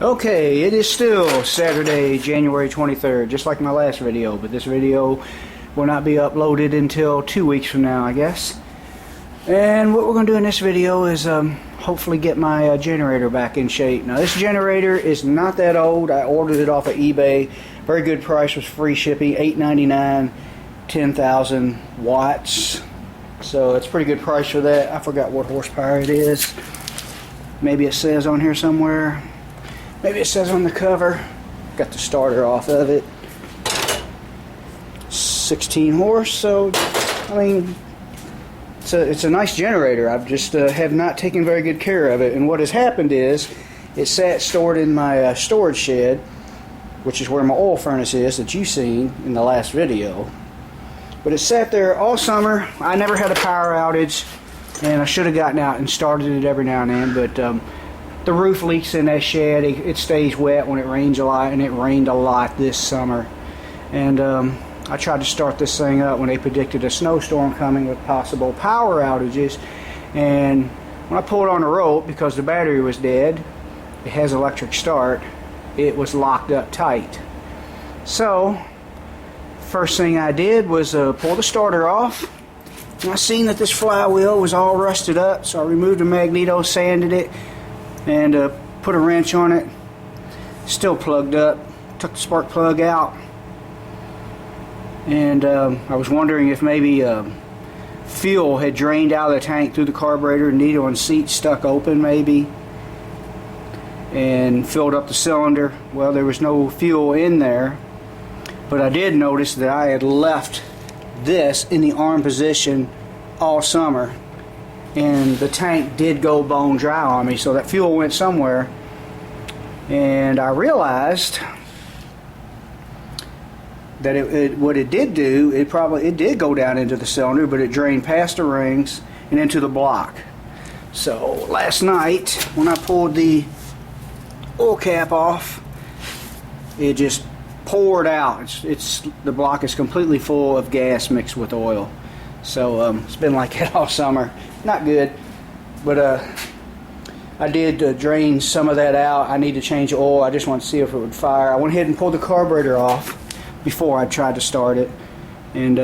Okay, it is still Saturday, January 23rd, just like my last video, but this video will not be uploaded until 2 weeks from now, I guess. And what we're going to do in this video is hopefully get my generator back in shape. Now this generator is not that old. I ordered it off of eBay. Very good price, was free shipping, $8.99, 10,000 watts. So it's a pretty good price for that. I forgot what horsepower it is. Maybe it says on here somewhere. Maybe it says on the cover. Got the starter off of it. 16 horse, so I mean it's a nice generator. I've just have not taken very good care of it, and what has happened is it sat stored in my storage shed, which is where my oil furnace is that you've seen in the last video. But it sat there all summer. I never had a power outage, and I should have gotten out and started it every now and then, but the roof leaks in that shed. It stays wet when it rains a lot, and it rained a lot this summer. And I tried to start this thing up when they predicted a snowstorm coming with possible power outages, and when I pulled on the rope, because the battery was dead, it has electric start, it was locked up tight. So first thing I did was pull the starter off, and I seen that this flywheel was all rusted up, so I removed the magneto, sanded it, and put a wrench on it. Still plugged up. Took the spark plug out, and I was wondering if maybe fuel had drained out of the tank through the carburetor, needle and seat stuck open maybe, and filled up the cylinder. Well, there was no fuel in there, but I did notice that I had left this in the arm position all summer, and the tank did go bone dry on me, so that fuel went somewhere. And I realized that what it did do, it did go down into the cylinder, but it drained past the rings and into the block. So last night when I pulled the oil cap off, it just poured out. The block is completely full of gas mixed with oil. So it's been like that all summer. Not good, but I did drain some of that out. I need to change the oil. I just want to see if it would fire. I went ahead and pulled the carburetor off before I tried to start it, and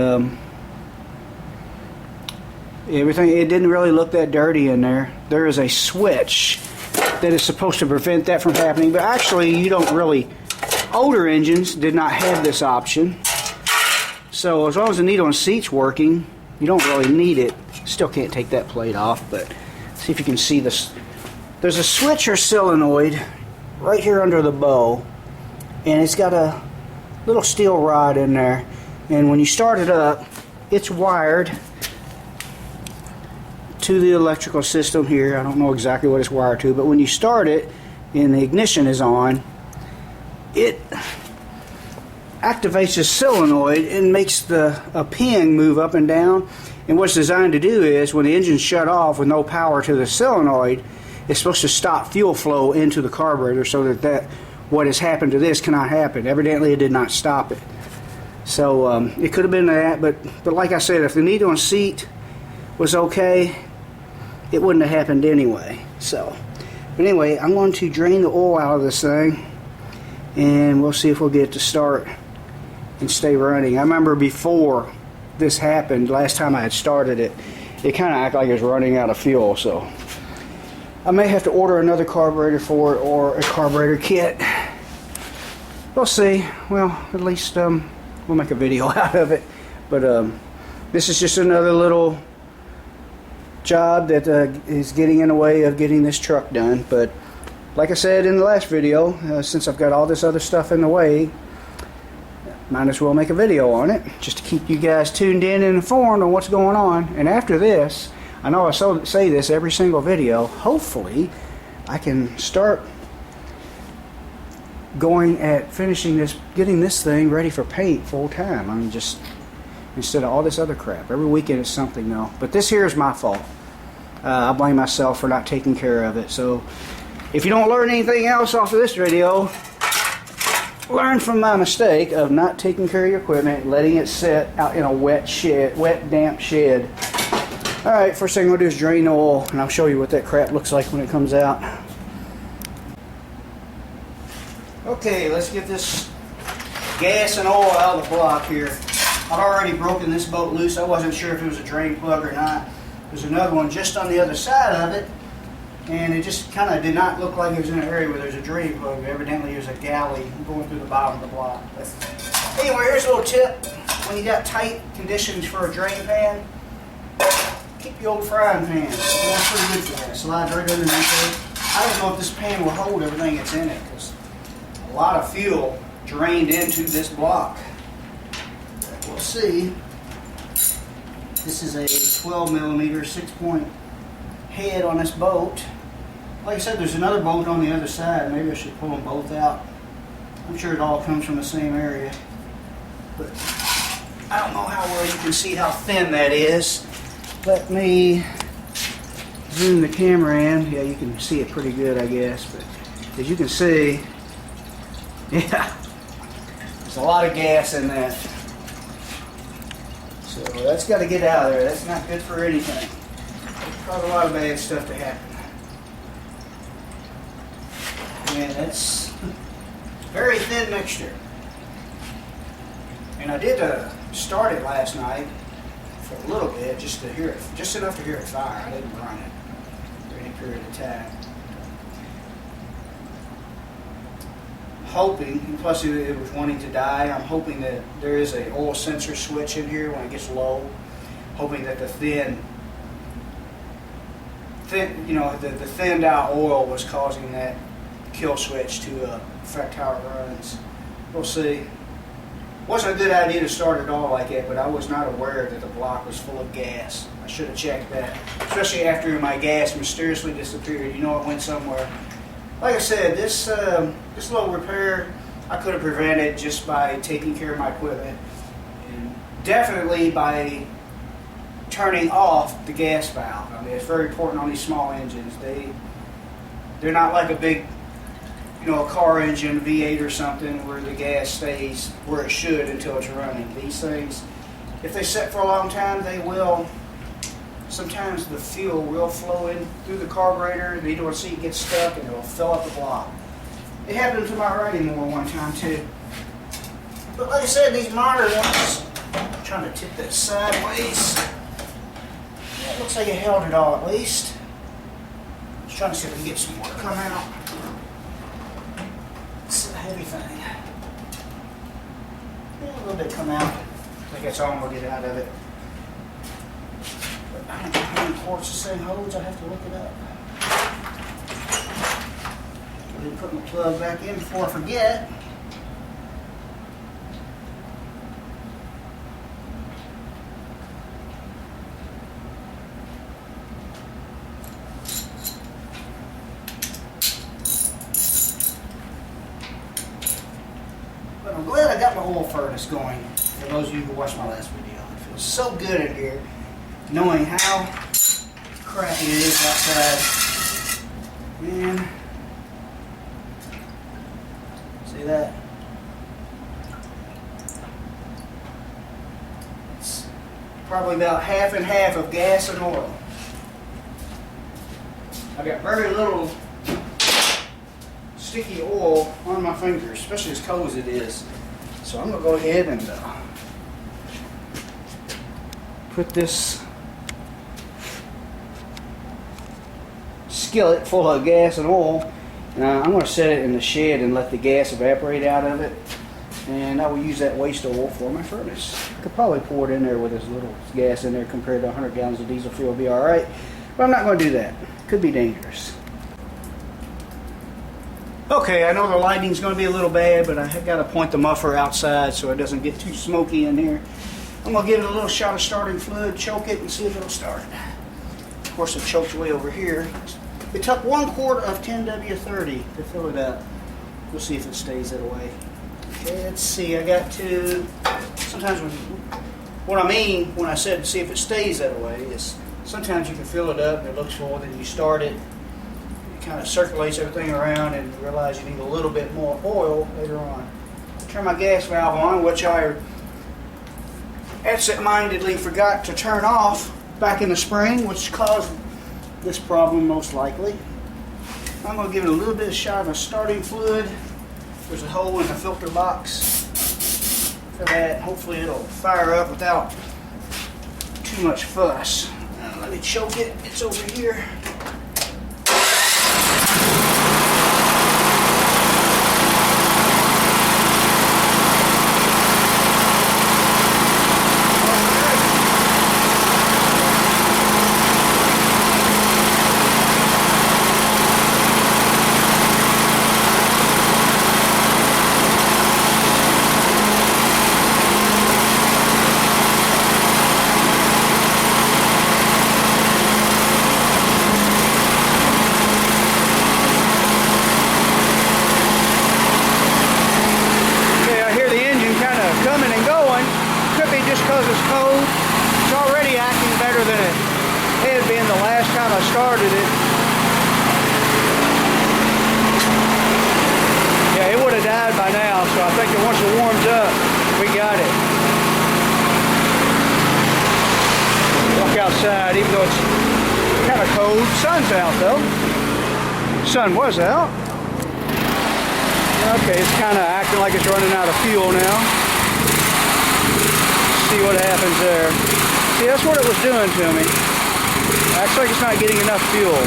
everything, it didn't really look that dirty in there. There is a switch that is supposed to prevent that from happening, but actually you don't really, older engines did not have this option. So as long as the needle and seat's working, you don't really need it. Still can't take that plate off, but see if you can see this. There's a switch or solenoid right here under the bow, and it's got a little steel rod in there, and when you start it up, it's wired to the electrical system here. I don't know exactly what it's wired to, but when you start it and the ignition is on, it activates the solenoid and makes a pin move up and down. And what's designed to do is, when the engine's shut off with no power to the solenoid, it's supposed to stop fuel flow into the carburetor, so that what has happened to this cannot happen. Evidently it did not stop it. So it could have been that, but like I said, if the needle and seat was okay, it wouldn't have happened anyway. So, but anyway, I'm going to drain the oil out of this thing, and we'll see if we'll get it to start and stay running. I remember before this happened, last time I had started it, it kind of acted like it was running out of fuel, so I may have to order another carburetor for it, or a carburetor kit. We'll see. Well, at least we'll make a video out of it. But this is just another little job that is getting in the way of getting this truck done. But like I said in the last video, since I've got all this other stuff in the way, might as well make a video on it, just to keep you guys tuned in and informed on what's going on. And after this, I know I say this every single video, hopefully I can start going at finishing this, getting this thing ready for paint full time. I mean, just instead of all this other crap. Every weekend it's something though. But this here is my fault. I blame myself for not taking care of it. So if you don't learn anything else off of this video, learn from my mistake of not taking care of your equipment, letting it sit out in a wet damp shed. Alright, first thing I'm going to do is drain the oil, and I'll show you what that crap looks like when it comes out. Okay, let's get this gas and oil out of the block here. I've already broken this bolt loose. I wasn't sure if it was a drain plug or not. There's another one just on the other side of it, and it just kind of did not look like it was in an area where there's a drain plug. Evidently there's a galley going through the bottom of the block. But anyway, here's a little tip. When you got tight conditions for a drain pan, keep your old frying pan. That's pretty good for that. It slides right underneath it. I don't know if this pan will hold everything that's in it, because a lot of fuel drained into this block. We'll see. This is a 12 millimeter 6-point head on this bolt. Like I said, there's another bolt on the other side. Maybe I should pull them both out. I'm sure it all comes from the same area. But I don't know how well you can see how thin that is. Let me zoom the camera in. Yeah, you can see it pretty good, I guess. But as you can see, yeah, there's a lot of gas in that. So that's got to get out of there. That's not good for anything. It causes a lot of bad stuff to happen. And it's very thin mixture. And I did start it last night for a little bit, just to hear it, just enough to hear it fire. I didn't run it for any period of time. Hoping, and plus it was wanting to die, I'm hoping that there is a oil sensor switch in here when it gets low. Hoping that the thinned out oil was causing that kill switch to affect how it runs. We'll see. Wasn't a good idea to start it all like that, but I was not aware that the block was full of gas. I should have checked that, especially after my gas mysteriously disappeared. You know, it went somewhere. Like I said, this little repair I could have prevented just by taking care of my equipment, and definitely by turning off the gas valve. I mean, it's very important on these small engines. They're not like a big, a car engine, V8 or something, where the gas stays where it should until it's running. These things, if they sit for a long time, they will. Sometimes the fuel will flow in through the carburetor, the door seat gets stuck, and it will fill up the block. It happened to my riding mower one time too. But like I said, these modern ones, I'm trying to tip that sideways. Yeah, it looks like it held it all at least. Just trying to see if we can get some more to come out. It's a heavy thing. Yeah, a little bit come out. I think that's all I'm going to get out of it. I don't know how many quarts this thing holds. I have to look it up. I didn't put my plug back in before I forget. But I'm glad I got my oil furnace going. For those of you who watched my last video, it feels so good in here, knowing how crappy it is outside. Man, see that? It's probably about half and half of gas and oil. I got very little sticky oil on my fingers, especially as cold as it is. So I'm going to go ahead and put this skillet full of gas and oil. I'm going to set it in the shed and let the gas evaporate out of it, and I will use that waste oil for my furnace. I could probably pour it in there with as little gas in there compared to 100 gallons of diesel fuel. Will be alright, but I'm not going to do that. Could be dangerous. Okay, I know the lighting's going to be a little bad, but I have got to point the muffler outside so it doesn't get too smoky in here. I'm going to give it a little shot of starting fluid, choke it, and see if it'll start. Of course, it choked way over here. It took 1 quart of 10W30 to fill it up. We'll see if it stays that way. Okay, let's see. I got to, sometimes what I mean when I said see if it stays that way is sometimes you can fill it up and it looks full, then you start it. It kind of circulates everything around and you realize you need a little bit more oil later on. Turn my gas valve on, which I absent-mindedly forgot to turn off back in the spring, which caused this problem most likely. I'm going to give it a little bit of shot of a starting fluid There's a hole in the filter box for that. Hopefully it'll fire up without too much fuss. Let me choke it. It's over here. Because it's cold, it's already acting better than it had been the last time I started it. Yeah, it would have died by now, so I think that once it warms up, we got it. Walk outside, even though it's kind of cold. Sun's out though. Sun was out. Okay, it's kind of acting like it's running out of fuel now. See what happens there. See, that's what it was doing to me. Acts like it's not getting enough fuel.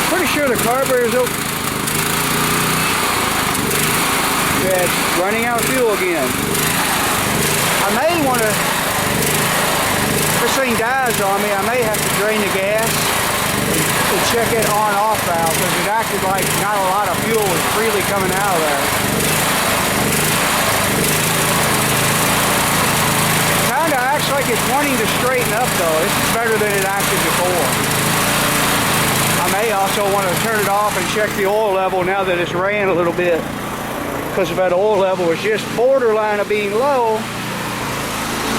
Pretty sure the carburetor's open. Yeah, it's running out of fuel again. I may want to, if this thing dies on me, I may have to drain the gas and check it on-off valve, because it acted like not a lot of fuel was freely coming out of there. Acts like it's wanting to straighten up though. This is better than it acted before. I may also want to turn it off and check the oil level now that it's ran a little bit, because if that oil level is just borderline of being low,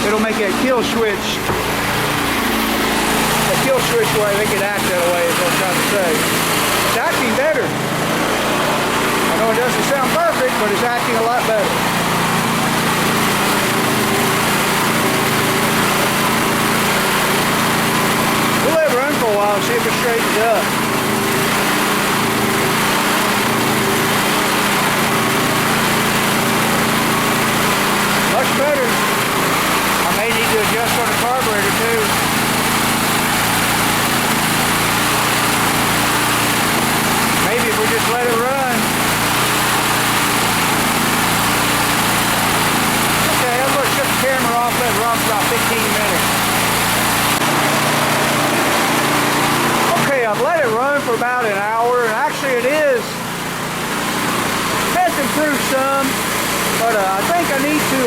it'll make that kill switch. The kill switch way, make it act that way is what I'm trying to say. It's acting better. I know it doesn't sound perfect, but it's acting a lot better. For a while and see if it straightens up. Much better. I may need to adjust on the carburetor too. Maybe if we just let it run. Okay, I'm going to shut the camera off, let it run for about 15 minutes. I've let it run for about an hour, and actually it has improved some, but I think I need to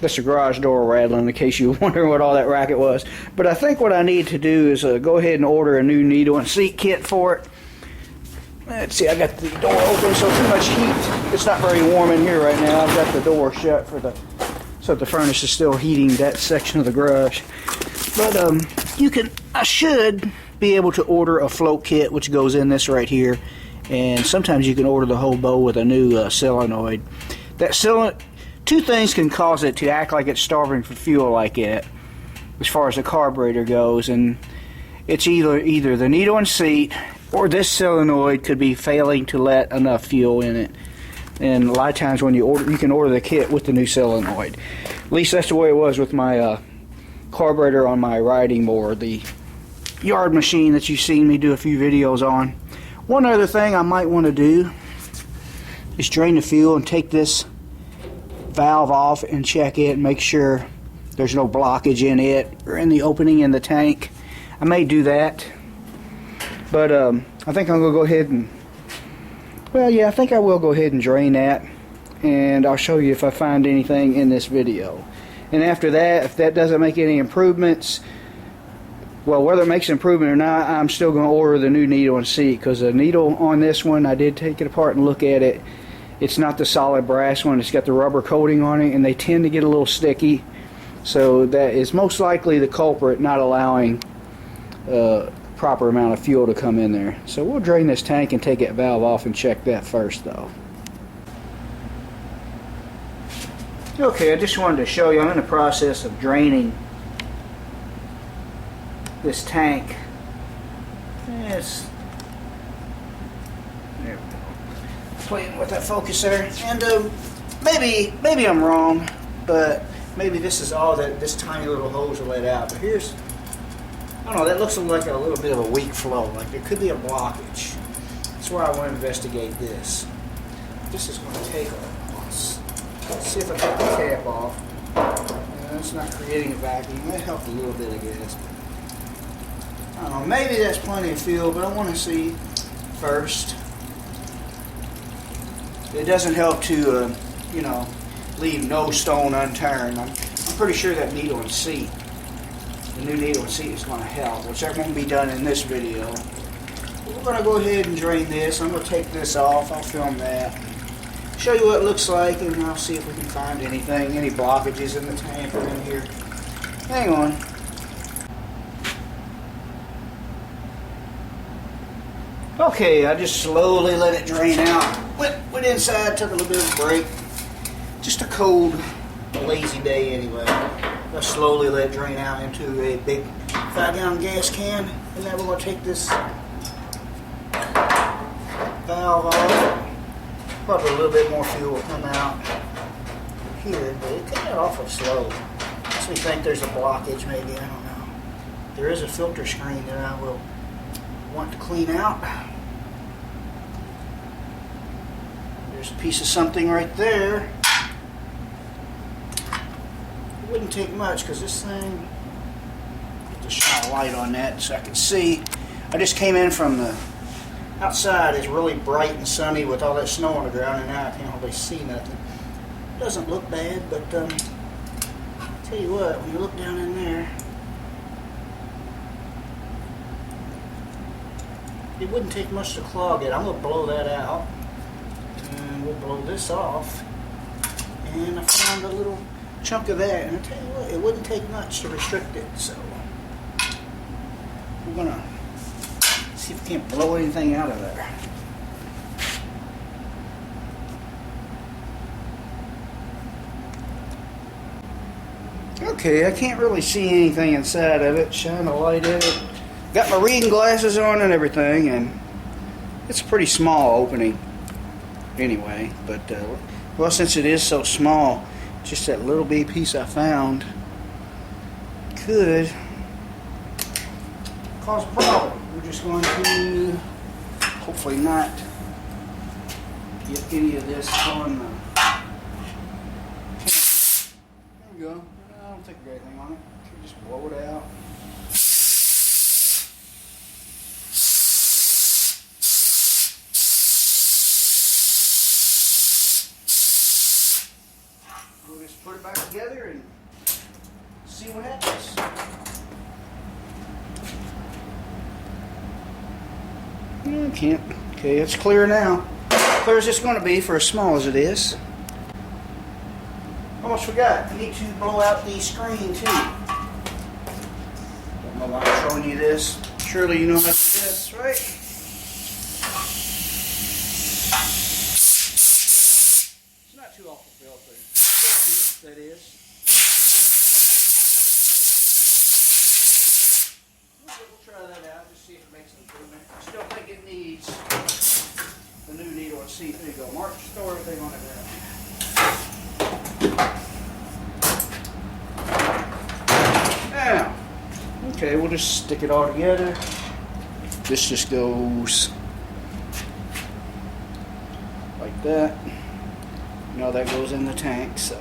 that's the garage door rattling, in case you were wondering what all that racket was. But I think what I need to do is go ahead and order a new needle and seat kit for it. Let's see, I got the door open, so too much heat. It's not very warm in here right now. I've got the door shut so the furnace is still heating that section of the garage. But I should be able to order a float kit, which goes in this right here, and sometimes you can order the whole bow with a new solenoid. Two things can cause it to act like it's starving for fuel like it, as far as the carburetor goes, and it's either the needle and seat, or this solenoid could be failing to let enough fuel in it. And a lot of times when you can order the kit with the new solenoid. At least that's the way it was with my carburetor on my riding board, the yard machine that you've seen me do a few videos on. One other thing I might want to do is drain the fuel and take this valve off and check it and make sure there's no blockage in it or in the opening in the tank. I may do that, but I think I'm going to go ahead and, well, yeah, I think I will go ahead and drain that, and I'll show you if I find anything in this video. And after that, if that doesn't make any improvements, well, whether it makes an improvement or not, I'm still going to order the new needle and seat, because the needle on this one, I did take it apart and look at it. It's not the solid brass one. It's got the rubber coating on it, and they tend to get a little sticky. So that is most likely the culprit, not allowing proper amount of fuel to come in there. So we'll drain this tank and take that valve off and check that first though. Okay, I just wanted to show you, I'm in the process of draining this tank Yes. There we go. Playing with that focus there, and maybe I'm wrong, but maybe this is all that this tiny little hose are let out. But here's, I don't know, that looks like a little bit of a weak flow, like there could be a blockage. That's why I want to investigate this. This is going to take us. Let's see if I take the cap off. It's not creating a vacuum. That helped a little bit, I guess. I don't know, maybe that's plenty of fuel, but I want to see first. It doesn't help to, you know, leave no stone unturned. I'm pretty sure that needle and seat, the new needle and seat is going to help, which that won't be done in this video. But we're going to go ahead and drain this. I'm going to take this off. I'll film that. Show you what it looks like, and I'll see if we can find anything, any blockages in the tank or in here. Hang on. Okay, I just slowly let it drain out. Went inside, took a little bit of a break. Just a cold, lazy day anyway. I slowly let it drain out into a big 5-gallon gas can, and then we're going to take this valve off. Probably a little bit more fuel will come out here, but it came out awful slow. Makes me think there's a blockage maybe, I don't know. There is a filter screen that I will want to clean out. There's a piece of something right there. It wouldn't take much because this thing, just shine a light on that so I can see. I just came in from the outside. It's really bright and sunny with all that snow on the ground, and now I can't hardly see nothing. It doesn't look bad, but I'll tell you what, when you look down in there, it wouldn't take much to clog it. I'm going to blow that out, and we'll blow this off. And I found a little chunk of that, and I'll tell you what, it wouldn't take much to restrict it, so we're going to see if we can't blow anything out of there. Okay, I can't really see anything inside of it. Shine a light in it. Got my reading glasses on and everything, and it's a pretty small opening anyway, but well, since it is so small, just that little bitty piece I found could cause a problem. We're just going to hopefully not get any of this on the can. There we go. I don't think there's anything on it. Just blow it out. We'll just put it back together and see what happens. I can't. Okay, it's clear now. Clear as it's going to be for as small as it is. Almost forgot. I need to blow out the screen too. Don't know why I'm showing you this. Surely you know how to do this, right? It's not too awful filthy. That is. We'll try that out, just see if it makes an improvement. I still think it needs the new needle and seat. There you go. Mark, throw everything on it there. Now, okay, we'll just stick it all together. This just goes like that. Now that goes in the tank, so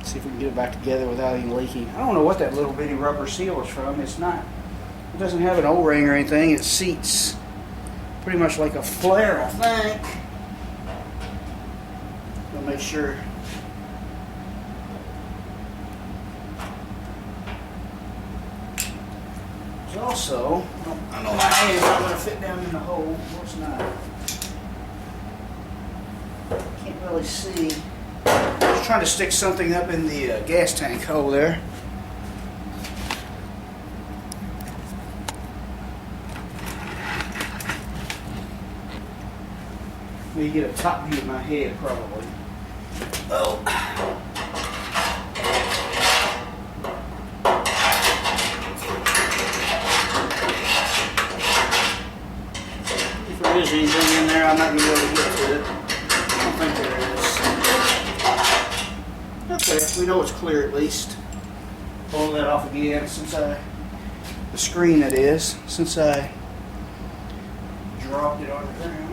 see if we can get it back together without any leaking. I don't know what that little bitty rubber seal is from. It's not, it doesn't have an O-ring or anything. It seats pretty much like a flare, I think. We'll make sure. There's also, I know my hand's not going to fit down in the hole. Well, it's not. Can't really see. Just trying to stick something up in the gas tank hole there. Maybe get a top view of my head, probably. Oh. there's anything in there. I'm not going to be able to get to it. I don't think there is. Okay, we know it's clear at least. Pull that off again the screen that is, since I dropped it on the ground.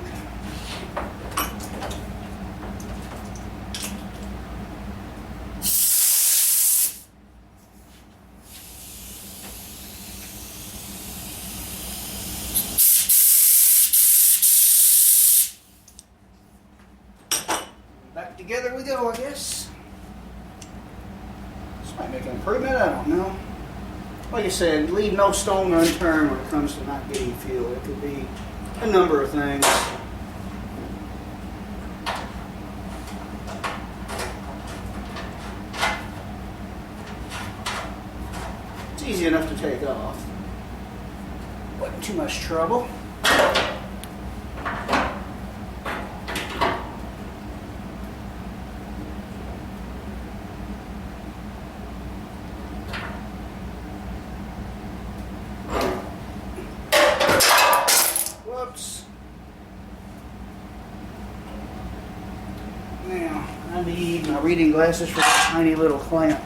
Back together we go, I guess. This might make an improvement, I don't know. Like I said, leave no stone unturned when it comes to not getting fuel. It could be a number of things. It's easy enough to take off. Wasn't too much trouble. Now, I need my reading glasses for this tiny little clamp.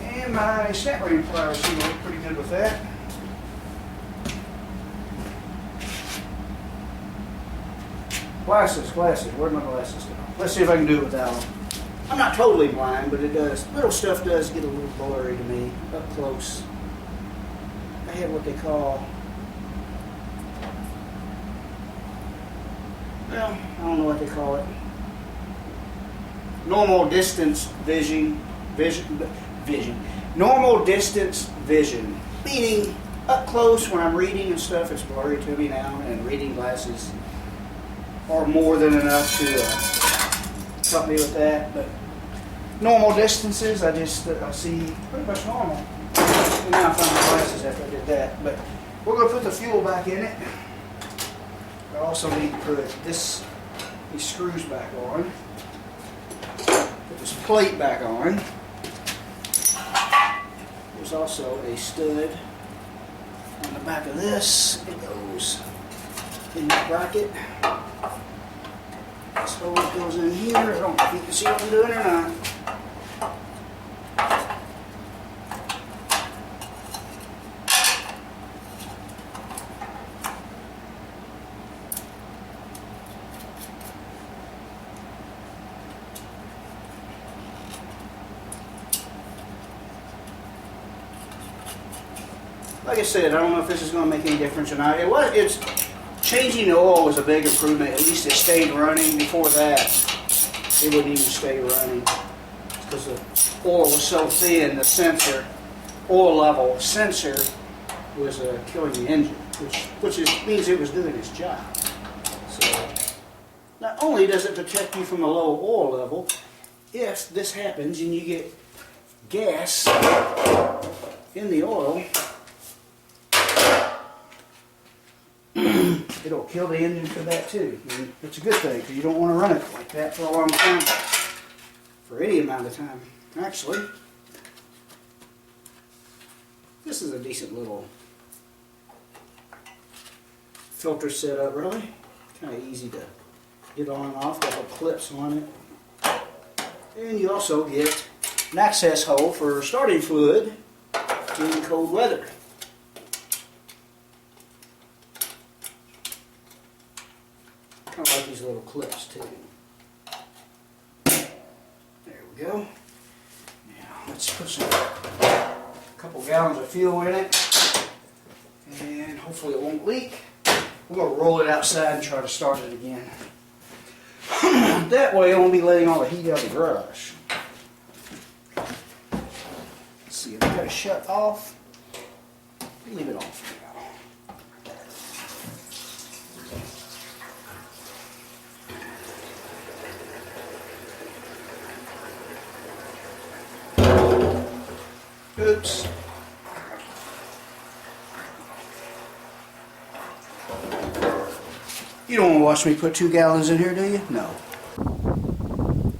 And my snap ring pliers seem to look pretty good with that. Glasses. Where'd my glasses go? Let's see if I can do it without them. I'm not totally blind, but it does. Little stuff does get a little blurry to me up close. I have what they call, well, I don't know what they call it. Normal distance vision. Normal distance vision. Meaning, up close when I'm reading and stuff, it's blurry to me now, and reading glasses are more than enough to help me with that. But normal distances, I see pretty much normal. And now I found my glasses after I did that. But we're going to put the fuel back in it. I also need to put these screws back on. Put this plate back on. There's also a stud on the back of this. It goes in the bracket. This hose goes in here. I don't know if you can see what I'm doing or not. Like I said, I don't know if this is going to make any difference or not. It's changing the oil was a big improvement. At least it stayed running. Before that, it wouldn't even stay running because the oil was so thin. The oil level sensor was killing the engine, which means it was doing its job. So not only does it protect you from a low oil level, if this happens and you get gas in the oil, it'll kill the engine for that too. And it's a good thing because you don't want to run it like that for a long time, for any amount of time. Actually, this is a decent little filter setup, really. Kind of easy to get on and off, got little clips on it. And you also get an access hole for starting fluid in cold weather. I like these little clips too. There we go. Now let's put a couple gallons of fuel in it, and hopefully it won't leak. We're going to roll it outside and try to start it again. That way I won't be letting all the heat out of the garage. Let's see if I got it shut off. Leave it off for now. Oops. You don't want to watch me put 2 gallons in here, do you? No.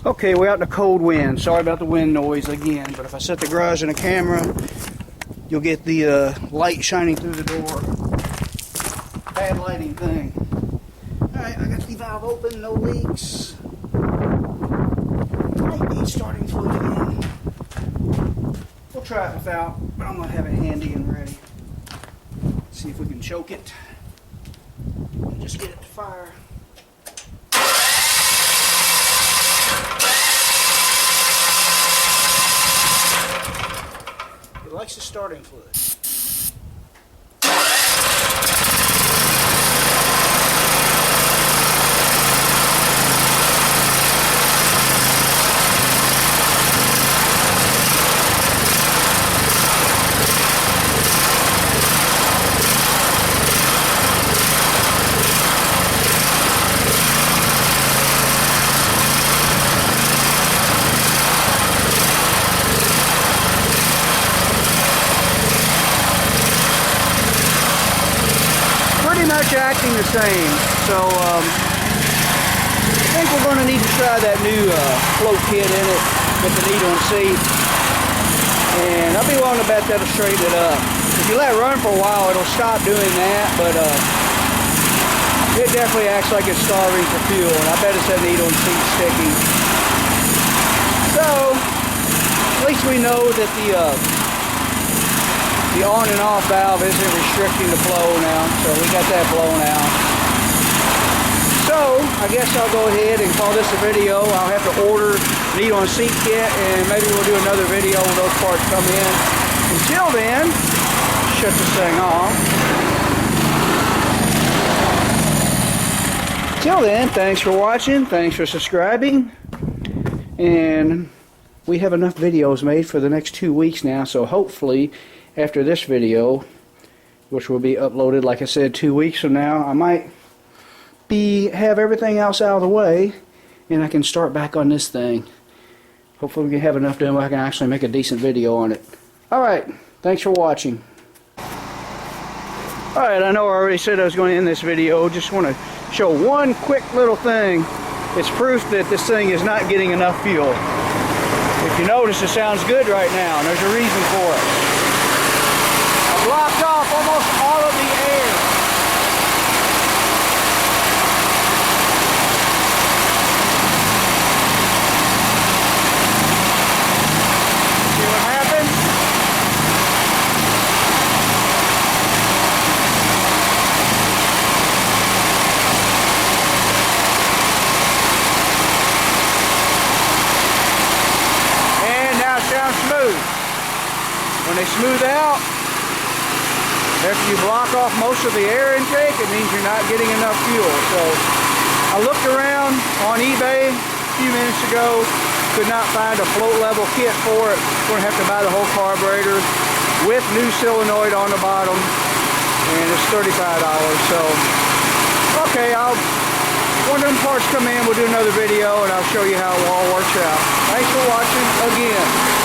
Okay, we're out in a cold wind. Sorry about the wind noise again, but if I set the garage in a camera, you'll get the light shining through the door. bad lighting thing. Alright, I got the valve open, no leaks. Might need starting fluid again. We'll try it without, but I'm going to have it handy and ready. See if we can choke it. And just get it to fire. It likes the starting fluid. Much acting the same, so I think we're going to need to try that new float kit in it with the needle and seat, and I'll be willing to bet that'll straighten it up. If you let it run for a while, it'll stop doing that, but it definitely acts like it's starving for fuel, and I bet it's that needle and seat sticking. So at least we know that the on and off valve isn't restricting the flow now, so we got that blown out. So I guess I'll go ahead and call this a video. I'll have to order needle and seat kit, and maybe we'll do another video when those parts come in. Until then, shut this thing off. Till then, thanks for watching, thanks for subscribing, and we have enough videos made for the next 2 weeks now, so hopefully after this video, which will be uploaded, like I said, 2 weeks from now, I might have everything else out of the way, and I can start back on this thing. Hopefully we can have enough done where I can actually make a decent video on it. Alright, thanks for watching. Alright, I know I already said I was going to end this video. Just want to show one quick little thing. It's proof that this thing is not getting enough fuel. If you notice, it sounds good right now, and there's a reason for it. Blocked off almost all of the air. See what happened? And now it sounds smooth. When they smooth out, after you block off most of the air intake, it means you're not getting enough fuel. So I looked around on eBay a few minutes ago, could not find a float level kit for it. We're going to have to buy the whole carburetor with new solenoid on the bottom, and it's $35. So, okay, when them parts come in, we'll do another video and I'll show you how it all works out. Thanks for watching again.